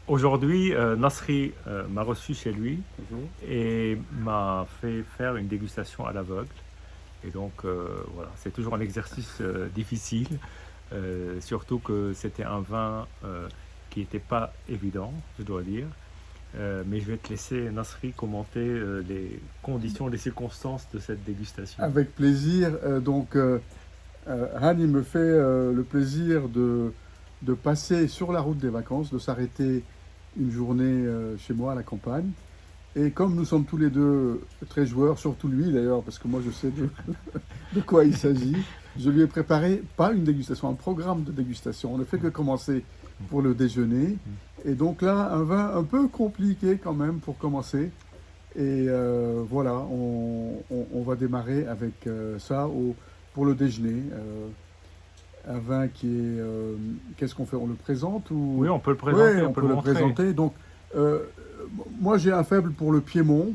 aujourd'hui, Nasri m'a reçu chez lui Mhm. et m'a fait faire une dégustation à l'aveugle. Et donc, voilà, c'est toujours un exercice difficile, surtout que c'était un vin qui n'était pas évident, je dois dire. Mais je vais te laisser, Nasri, commenter les conditions, les circonstances de cette dégustation. Avec plaisir. Han, il me fait le plaisir de passer sur la route des vacances, de s'arrêter une journée chez moi à la campagne. Et comme nous sommes tous les deux très joueurs, surtout lui d'ailleurs, parce que moi je sais de quoi il s'agit, je lui ai préparé, pas une dégustation, un programme de dégustation. On ne fait que commencer pour le déjeuner. Et donc là, un vin un peu compliqué quand même pour commencer. Et voilà, on va démarrer avec ça pour le déjeuner. Un vin qui est... qu'est-ce qu'on fait? On le présente ou... Oui, on peut le Oui, présenter, on on peut peut le le montrer. présenter. Donc, euh, moi j'ai un faible pour le Piémont.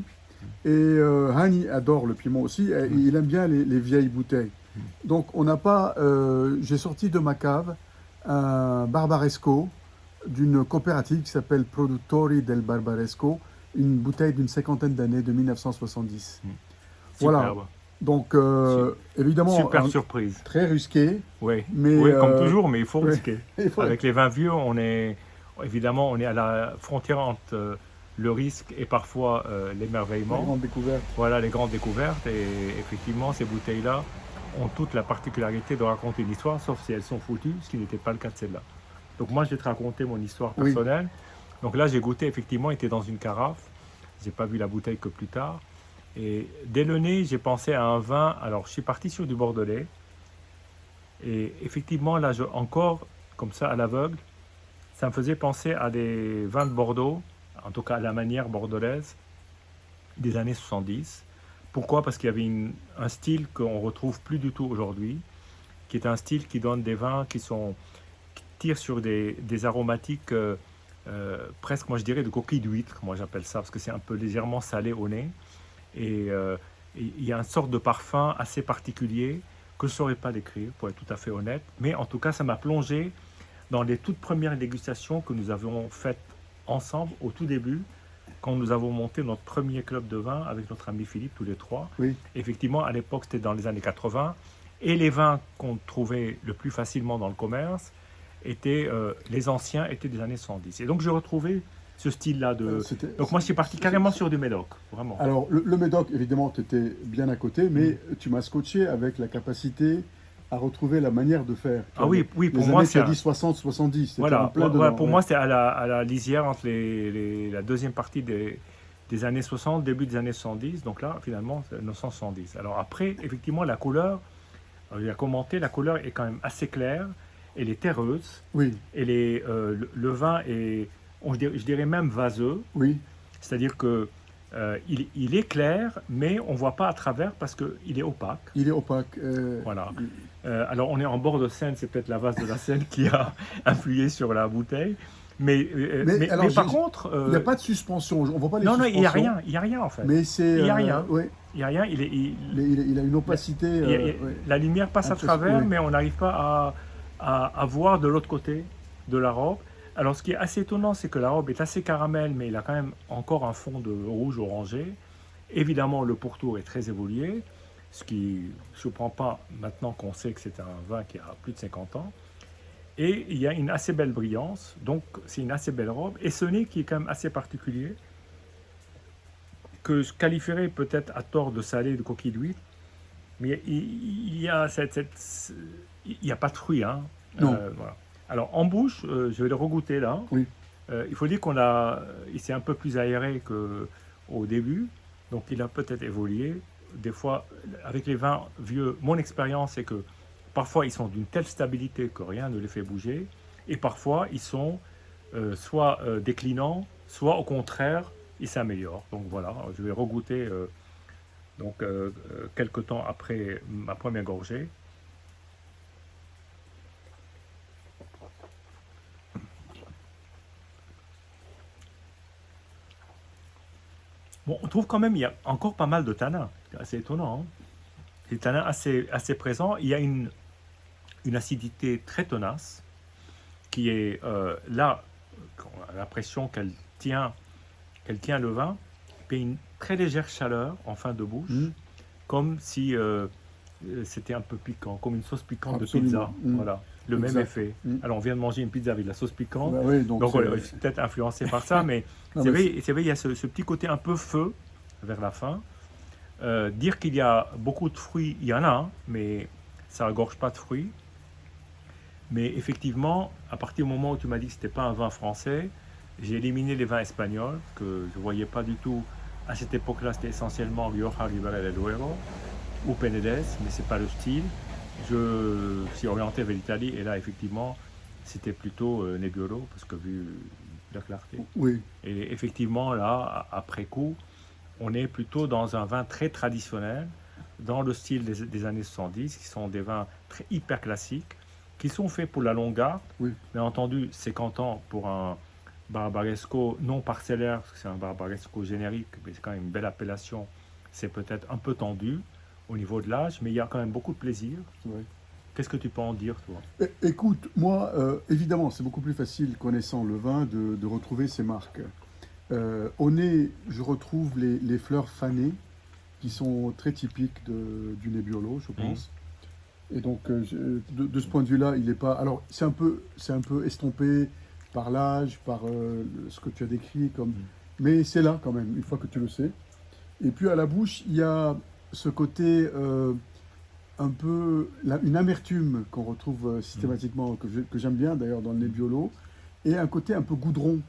Et Hani adore le Piémont aussi. Et il aime bien les vieilles bouteilles. Donc, on n'a pas... j'ai sorti de ma cave un Barbaresco d'une coopérative qui s'appelle Produttori del Barbaresco, une bouteille d'une cinquantaine d'années, de 1970. Voilà. Superbe. Donc, Su- évidemment, Super surprise. très risqué, Oui, mais oui, comme toujours, mais il faut ouais, risquer. il faut- Avec les vins vieux, on est évidemment on est à la frontière entre le risque et parfois la l'émerveillement. grande découverte. Voilà les grandes découvertes et effectivement ces bouteilles-là ont toute la particularité de raconter une histoire, sauf si elles sont foutues, ce qui n'était pas le cas de celle-là. Donc moi, je vais te raconter mon histoire Oui, personnelle. Donc là, j'ai goûté, effectivement, il était dans une carafe. J'ai pas vu la bouteille que plus tard. Et dès le nez, j'ai pensé à un vin. Alors, je suis parti sur du Bordelais. Et effectivement, là, encore, comme ça, à l'aveugle, ça me faisait penser à des vins de Bordeaux, en tout cas à la manière bordelaise, des années 70. Pourquoi? Parce qu'il y avait un style qu'on retrouve plus du tout aujourd'hui, qui est un style qui donne des vins qui tirent sur des aromatiques presque, moi je dirais, de coquille d'huître, moi j'appelle ça, parce que c'est un peu légèrement salé au nez. Et il y a une sorte de parfum assez particulier que je ne saurais pas décrire, pour être tout à fait honnête. Mais en tout cas, ça m'a plongé dans les toutes premières dégustations que nous avions faites ensemble au tout début, quand nous avons monté notre premier club de vin avec notre ami Philippe, tous les trois. oui. Effectivement, à l'époque, c'était dans les années 80. Et les vins qu'on trouvait le plus facilement dans le commerce les anciens étaient des années 110. Et donc, j'ai retrouvé ce style-là de. C'était, Donc, moi, je suis parti carrément sur du Médoc, vraiment. alors, le Médoc, évidemment, tu étais bien à côté, mais tu m'as scotché avec la capacité à retrouver la manière de faire. Ah oui, oui, pour Les moi, années, tu c'est as dit 60-70, c'était en voilà, plein voilà, dedans. pour Ouais. moi, c'est à la lisière entre la deuxième partie des années 60, début des années 70. Donc là, finalement, c'est 1970. Alors après, effectivement, la couleur, il a commenté, la couleur est quand même assez claire, elle est terreuse, Oui, le vin est, je dirais même vaseux, oui, c'est-à-dire que il est clair, mais on ne voit pas à travers parce qu'il est opaque. il est opaque. Voilà. Alors on est en bord de Seine, c'est peut-être la vase de la Seine qui a influé sur la bouteille. mais alors, Mais par contre, il n'y a pas de suspension, on ne voit pas les non, non, suspensions, il n'y a rien en fait. mais c'est... Il n'y a rien. ouais, Il n'y a rien. il a une opacité ouais, La lumière passe à travers, ouais. mais on n'arrive pas à voir de l'autre côté de la robe. Alors, ce qui est assez étonnant, c'est que la robe est assez caramel, mais il a quand même encore un fond de rouge orangé. Évidemment, le pourtour est très évolué, ce qui ne surprend pas maintenant qu'on sait que c'est un vin qui a plus de 50 ans. Et il y a une assez belle brillance, donc c'est une assez belle robe. Et ce nez qui est quand même assez particulier, que je qualifierais peut-être à tort de salé, de coquille d'huître, mais il y a il n'y a pas de fruits, hein. Non, Voilà. Alors en bouche, je vais le regoûter là. oui, Il faut dire il s'est un peu plus aéré qu'au début, donc il a peut-être évolué. Des fois, avec les vins vieux, mon expérience c'est que parfois ils sont d'une telle stabilité que rien ne les fait bouger, et parfois ils sont soit déclinants, soit au contraire ils s'améliorent. Donc voilà, je vais regoûter quelques temps après ma première gorgée. Bon, on trouve quand même, il y a encore pas mal de tanins. C'est assez étonnant, hein. Des tanins assez présents. Il y a une acidité très tenace qui est là, on a l'impression qu'elle tient le vin, puis une très légère chaleur en fin de bouche, comme si c'était un peu piquant, comme une sauce piquante Absolument. de pizza. Voilà, le même Exact. effet. Alors on vient de manger une pizza avec de la sauce piquante, Bah oui, donc donc on est peut-être influencé par ça, mais Non, c'est mais vrai, il y a ce petit côté un peu feu vers la fin. Dire qu'il y a beaucoup de fruits, il y en a, hein, mais ça regorge pas de fruits. Mais effectivement, à partir du moment où tu m'as dit que ce n'était pas un vin français, j'ai éliminé les vins espagnols, que je ne voyais pas du tout. À cette époque-là, c'était essentiellement Rioja, Ribera del Duero ou Penedès, mais ce n'est pas le style. Je suis orienté vers l'Italie, et là, effectivement, c'était plutôt Nebbiolo, parce que vu la clarté. oui, Et effectivement, là, après coup, on est plutôt dans un vin très traditionnel, dans le style des années 70, qui sont des vins très hyper classiques, qui sont faits pour la longue garde. oui. Bien entendu, 50 ans pour un Barbaresco non parcellaire, parce que c'est un Barbaresco générique, mais c'est quand même une belle appellation. C'est peut-être un peu tendu au niveau de l'âge, mais il y a quand même beaucoup de plaisir. C'est vrai. Qu'est-ce que tu peux en dire, toi? Écoute, moi, évidemment, c'est beaucoup plus facile, connaissant le vin, de retrouver ces marques. Au nez, je retrouve les fleurs fanées, qui sont très typiques du Nebbiolo, je pense. Et donc, de ce point de vue-là, il n'est pas... Alors, c'est un peu estompé par l'âge, par ce que tu as décrit, mais c'est là quand même, une fois que tu le sais. Et puis à la bouche, il y a ce côté un peu... une amertume qu'on retrouve systématiquement, que j'aime bien d'ailleurs dans le Nebbiolo, et un côté un peu goudron.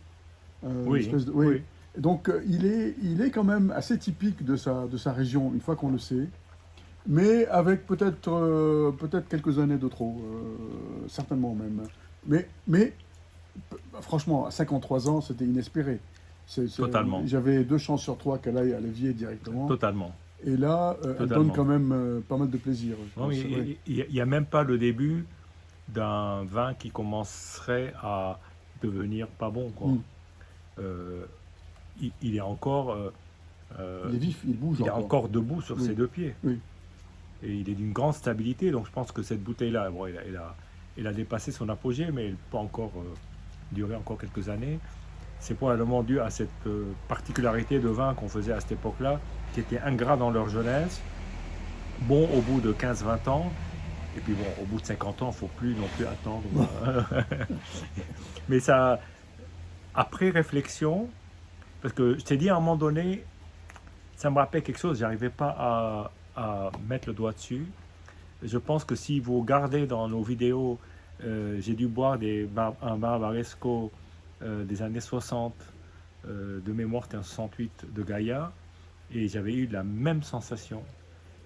Oui, une espèce oui. Donc, il est quand même assez typique de sa région, une fois qu'on le sait. Mais avec peut-être quelques années de trop, certainement même. Mais franchement, à 53 ans, c'était inespéré. Totalement. J'avais 2 chances sur 3 qu'elle aille à l'évier directement. Totalement. Et là, elle donne quand même pas mal de plaisir. Je Non, pense, il ouais. n'y a même pas le début d'un vin qui commencerait à devenir pas bon, quoi. Il est encore, Il est vif, il bouge il est encore. encore debout sur Oui. ses 2 pieds. Oui. Et il est d'une grande stabilité, donc je pense que cette bouteille-là, bon, elle a dépassé son apogée, mais elle peut encore durer encore quelques années. C'est probablement dû à cette particularité de vin qu'on faisait à cette époque-là, qui était ingrat dans leur jeunesse, bon au bout de 15-20 ans, et puis bon, au bout de 50 ans, il ne faut plus non plus attendre. Mais ça, après réflexion, parce que je t'ai dit à un moment donné, ça me rappelle quelque chose, j'arrivais pas à mettre le doigt dessus. Je pense que si vous regardez dans nos vidéos, j'ai dû boire un Barbaresco des années 60, de mémoire c'était un 68 de Gaïa, et j'avais eu la même sensation.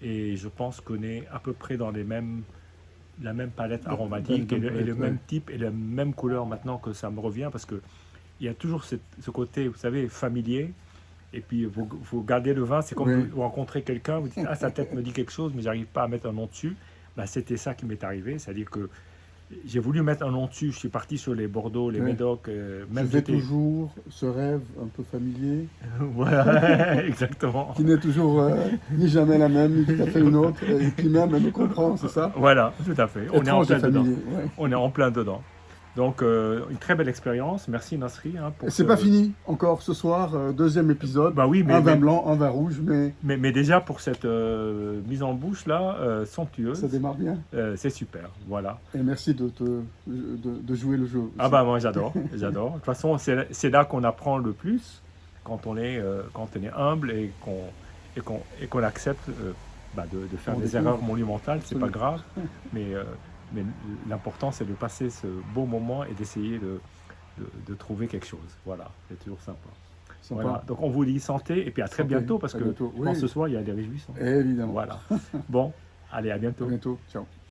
Et je pense qu'on est à peu près dans la même palette aromatique et le même type et la même couleur maintenant que ça me revient, parce que il y a toujours ce côté, vous savez, familier. Et puis vous gardez le vin, c'est comme vous rencontrez quelqu'un, vous dites « Ah, sa tête me dit quelque chose, mais j'arrive pas à mettre un nom dessus. » Ben, c'était ça qui m'est arrivé, c'est-à-dire que j'ai voulu mettre un nom dessus, je suis parti sur les Bordeaux, les Médocs. Même je fais toujours ce rêve un peu familier. Voilà, exactement. Qui n'est toujours ni jamais la même, ni tout à fait une autre, et puis même elle me comprend, c'est ça? Voilà, tout à fait. On est en plein dedans. Ouais. On est en plein dedans. Donc, une très belle expérience. Merci Nasri. Hein, c'est pas fini encore ce soir, deuxième épisode. Bah oui, un vin blanc, un vin rouge, mais déjà pour cette mise en bouche là, somptueuse. Ça démarre bien. C'est super, voilà. Et merci de jouer le jeu aussi. Ah bah moi j'adore, j'adore. De toute façon, c'est là qu'on apprend le plus, quand on est humble et qu'on accepte de faire des erreurs monumentales. C'est pas grave, mais l'important c'est de passer ce beau moment et d'essayer de trouver quelque chose. Voilà, c'est toujours sympa. Voilà. Donc on vous dit santé et puis à très bientôt, parce que je pense ce soir il y a des réjouissances. Évidemment. Voilà. Bon, allez, à bientôt. À bientôt. Ciao.